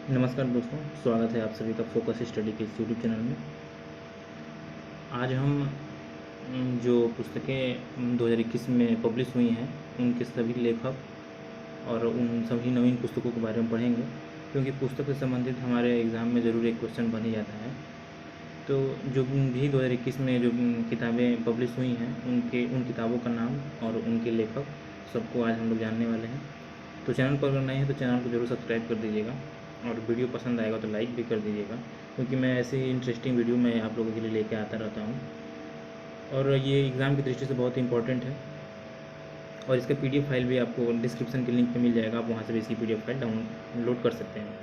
नमस्कार दोस्तों, स्वागत है आप सभी का फोकस स्टडी के इस यूट्यूब चैनल में। आज हम जो पुस्तकें 2021 में पब्लिश हुई हैं उनके सभी लेखक और उन सभी नवीन पुस्तकों के बारे में पढ़ेंगे, क्योंकि पुस्तक से संबंधित हमारे एग्ज़ाम में ज़रूर एक क्वेश्चन बन ही जाता है। तो जो भी 2021 में जो किताबें पब्लिश हुई हैं उन किताबों का नाम और उनके लेखक सबको आज हम लोग जानने वाले हैं। तो चैनल पर अगर नए हैं तो चैनल को ज़रूर सब्सक्राइब कर दीजिएगा और वीडियो पसंद आएगा तो लाइक भी कर दीजिएगा, क्योंकि मैं ऐसे ही इंटरेस्टिंग वीडियो मैं आप लोगों के लिए लेके आता रहता हूँ और ये एग्ज़ाम की दृष्टि से बहुत ही इंपॉर्टेंट है। और इसका PDF फाइल भी आपको डिस्क्रिप्शन के लिंक पे मिल जाएगा, आप वहाँ से भी इसकी PDF फाइल डाउनलोड कर सकते हैं।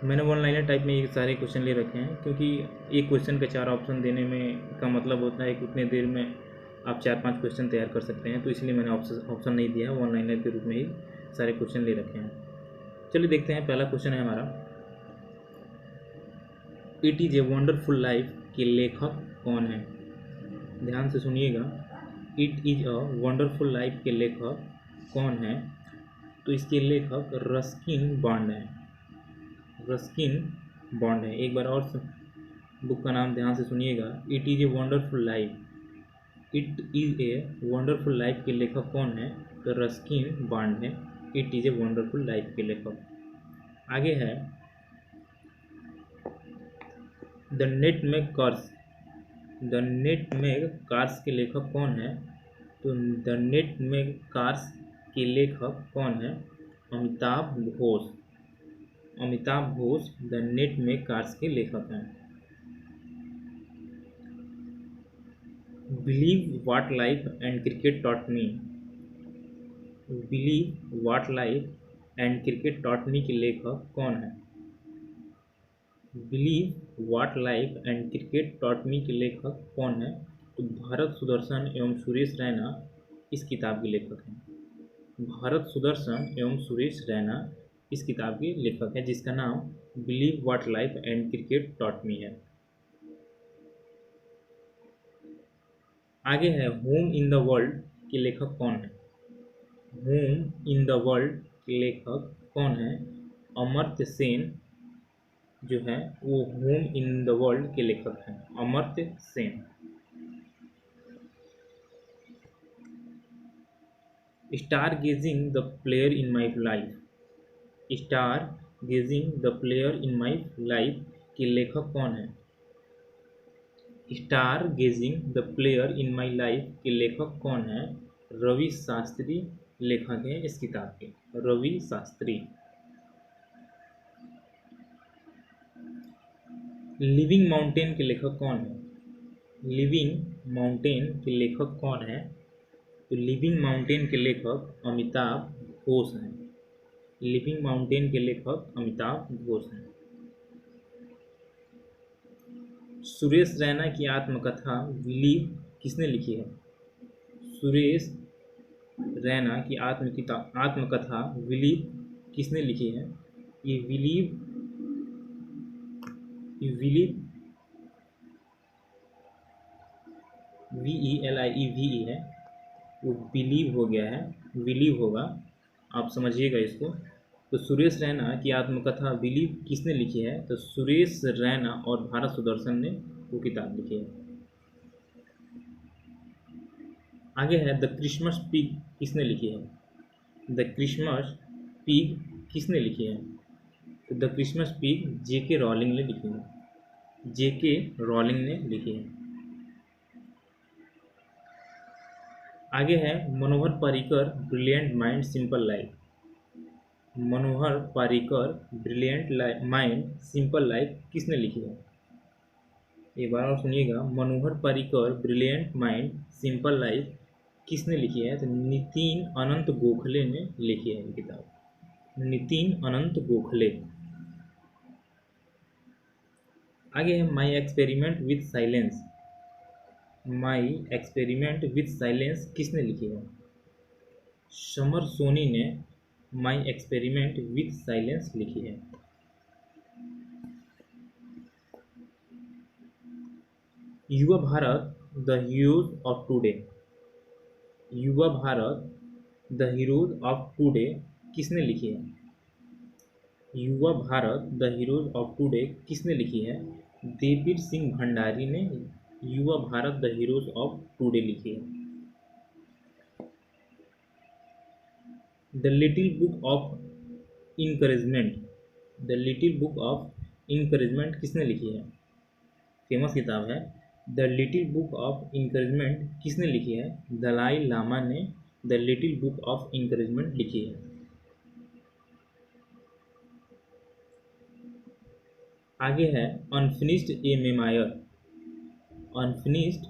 मैंने वन लाइनर टाइप में ये सारे क्वेश्चन ले रखे हैं, क्योंकि एक क्वेश्चन का 4 ऑप्शन देने में का मतलब होता है कि उतने देर में आप 4-5 क्वेश्चन तैयार कर सकते हैं। तो इसलिए मैंने ऑप्शन नहीं दिया, वन लाइनर के रूप में ही सारे क्वेश्चन ले रखे हैं। चलिए देखते हैं। पहला क्वेश्चन है हमारा, it is a wonderful life के लेखक कौन है? ध्यान से सुनिएगा, it is a wonderful life के लेखक कौन है? तो इसके लेखक रस्किन बॉन्ड हैं। रस्किन बॉन्ड है। एक बार और बुक का नाम ध्यान से सुनिएगा, it is a wonderful life. It is a wonderful life के लेखक कौन है? तो रस्किन बॉन्ड है it is a wonderful life के लेखक। आगे है, द नेटमेग कार्स। द नेटमेग कार्स के लेखक कौन है? तो द नेटमेग कार्स के लेखक कौन है? अमिताभ घोष। अमिताभ घोष द नेटमेग कार्स के लेखक हैं। Believe what life and cricket taught me. Believe what life and cricket taught me के लेखक कौन है? Believe what life and cricket taught me के लेखक कौन है? तो भारत सुदर्शन एवं सुरेश रैना इस किताब के लेखक हैं। भारत सुदर्शन एवं सुरेश रैना इस किताब के लेखक हैं, जिसका नाम believe what life and cricket taught me है। आगे है, होम इन द वर्ल्ड के लेखक कौन है? होम इन द वर्ल्ड के लेखक कौन है? अमर्त्य सेन जो है वो होम इन द वर्ल्ड के लेखक हैं, Amartya Sen. Star gazing the player in my life. Star gazing the player in my life के लेखक कौन है? Star gazing the player in my life के लेखक कौन है? रवि शास्त्री लेखक हैं इस किताब के, रवि शास्त्री। लिविंग माउंटेन के लेखक कौन है? लिविंग माउंटेन के लेखक कौन है? तो लिविंग माउंटेन के लेखक अमिताभ घोष हैं। लिविंग माउंटेन के लेखक अमिताभ घोष हैं। सुरेश रैना की आत्मकथा बिलीव किसने लिखी है? सुरेश रैना की आत्मकथा बिलीव किसने लिखी है? ये बिलीव VELIEVE है, वो बिलीव हो गया है, बिलीव होगा, आप समझिएगा इसको। तो सुरेश रैना की आत्मकथा बिलीव किसने लिखी है? तो सुरेश रैना और भारत सुदर्शन ने वो किताब लिखी है। आगे है, द क्रिसमस पिग किसने लिखी है? द क्रिसमस पिग किसने लिखी है? तो the Christmas Pig JK Rowling ने लिखी है, JK रॉलिंग ने लिखी है। आगे है, Manohar Parrikar brilliant mind simple life. Manohar Parrikar brilliant mind simple life किसने लिखी है? एक बार और सुनिएगा, Manohar Parrikar brilliant mind simple life किसने लिखी है? तो नितिन अनंत गोखले ने लिखी है ये किताब, नितिन अनंत गोखले। आगे है, my experiment with silence. My experiment with silence किसने लिखी है? समर सोनी ने माई एक्सपेरिमेंट विथ साइलेंस लिखी है। Yuva Bharat the heroes of today. Yuva Bharat the heroes of today किसने लिखी है? Yuva Bharat the heroes of today किसने लिखी है? देवीर सिंह भंडारी ने Yuva Bharat the heroes of today लिखी है। The little book of encouragement, the little book of encouragement किसने लिखी है? फेमस किताब है। The little book of encouragement किसने लिखी है? दलाई लामा ने the little book of encouragement लिखी है। आगे है अनफिनिश्ड ए मेमायर, अनफिनिश्ड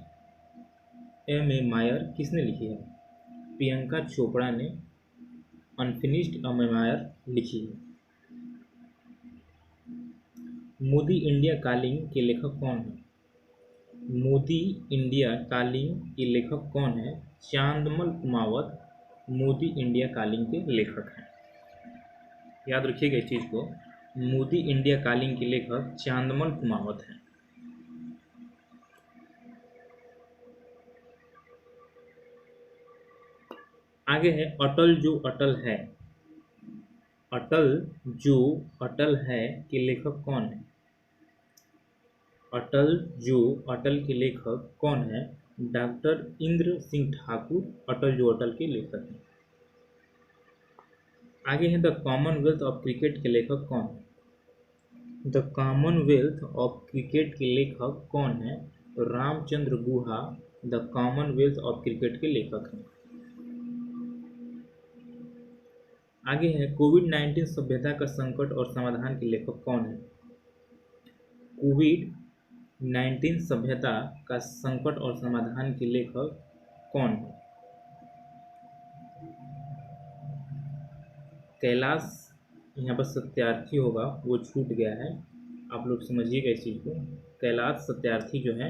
ए मेमायर किसने लिखी है? प्रियंका चोपड़ा ने अनफिनिश्ड ए मेमायर लिखी है। मोदी इंडिया कालिंग के लेखक कौन है? मोदी इंडिया कालिंग के लेखक कौन है? चांदमल कुमावत मोदी इंडिया कालिंग के लेखक हैं। याद रखिएगा इस चीज़ को, मोदी इंडिया कालिंग के लेखक चांदमल कुमावत हैं। आगे है अटल जो अटल है, अटल जो अटल है के लेखक कौन है? अटल जो अटल के लेखक कौन है? डॉक्टर इंद्र सिंह ठाकुर अटल जो अटल के लेखक हैं। आगे है द कॉमनवेल्थ ऑफ क्रिकेट के लेखक कौन है? द कॉमनवेल्थ ऑफ क्रिकेट के लेखक कौन है? Ramachandra Guha the Commonwealth of cricket के लेखक हैं। आगे है कोविड-19 सभ्यता का संकट और समाधान के लेखक कौन है? कोविड-19 सभ्यता का संकट और समाधान के लेखक कौन है? कैलाश, यहाँ पर सत्यार्थी होगा, वो छूट गया है, आप लोग समझिएगा इस चीज़ को। कैलाश सत्यार्थी जो है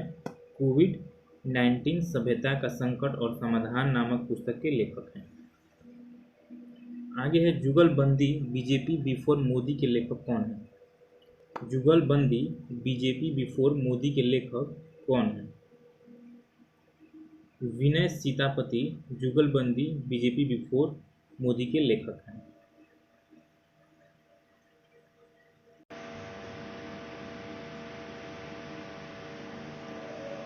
कोविड-19 सभ्यता का संकट और समाधान नामक पुस्तक के लेखक हैं। आगे है जुगलबंदी बीजेपी बिफोर मोदी के लेखक कौन है? जुगलबंदी बीजेपी बिफोर मोदी के लेखक कौन है? विनय सीतापति जुगलबंदी बीजेपी बिफोर मोदी के लेखक हैं।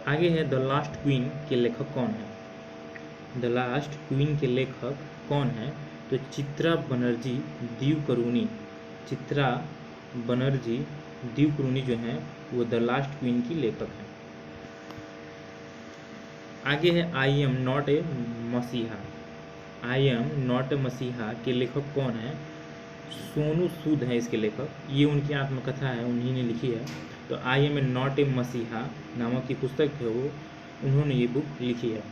आगे है द लास्ट क्वीन के लेखक कौन है? द लास्ट क्वीन के लेखक कौन है? तो चित्रा बनर्जी दिवकरुणी, चित्रा बनर्जी दिवकरुणी जो है वो द लास्ट क्वीन की लेखक है। आगे है आई एम नॉट ए मसीहा, आई एम नॉट ए मसीहा के लेखक कौन है? सोनू सूद है इसके लेखक, ये उनकी आत्मकथा है, उन्हीं ने लिखी है। तो आई एम नॉट ए मसीहा नामक की पुस्तक है वो, उन्होंने ये बुक लिखी है।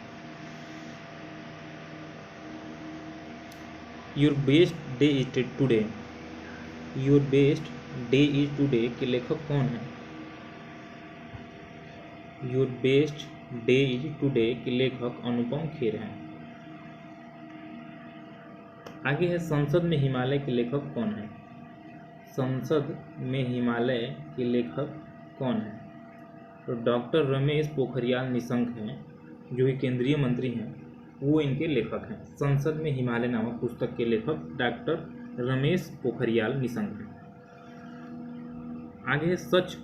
Your best day is today, your best day is today के लेखक कौन है? Your best day is today के लेखक अनुपम खेर हैं। आगे है संसद में हिमालय के लेखक कौन है? संसद में हिमालय के लेखक कौन है? तो डॉक्टर रमेश पोखरियाल निशंक हैं, जो कि केंद्रीय मंत्री हैं, वो इनके लेखक हैं। संसद में हिमालय नामक पुस्तक के लेखक डॉक्टर रमेश पोखरियाल निशंक हैं। आगे है सच,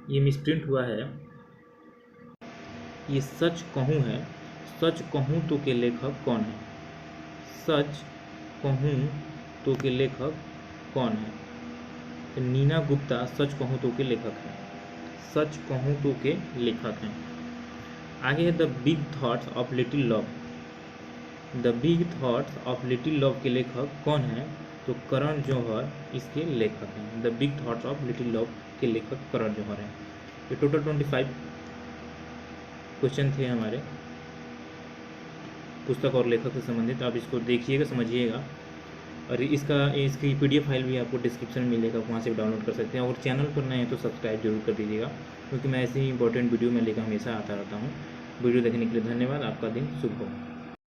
ये मिसप्रिंट हुआ है, ये सच कहूँ है, सच कहूँ तो के लेखक कौन है? सच कहूँ तो के लेखक कौन है? तो नीना गुप्ता सच कहूँ तो के लेखक हैं, सच कहूँ तो के लेखक हैं। आगे है the big thoughts of little love, the big thoughts of little love के लेखक कौन है? तो करण जौहर इसके लेखक हैं। The big thoughts of little love के लेखक करण जौहर हैं। ये टोटल 25 क्वेश्चन थे हमारे पुस्तक और लेखक से संबंधित। आप इसको देखिएगा, समझिएगा, और इसकी PDF फाइल भी आपको डिस्क्रिप्शन में मिलेगा, वहाँ से डाउनलोड कर सकते हैं। और चैनल पर नए हैं तो सब्सक्राइब जरूर कर दीजिएगा, क्योंकि मैं ऐसे ही इंपॉर्टेंट वीडियो में लेकर हमेशा आता रहता हूँ। वीडियो देखने के लिए धन्यवाद। आपका दिन शुभ हो।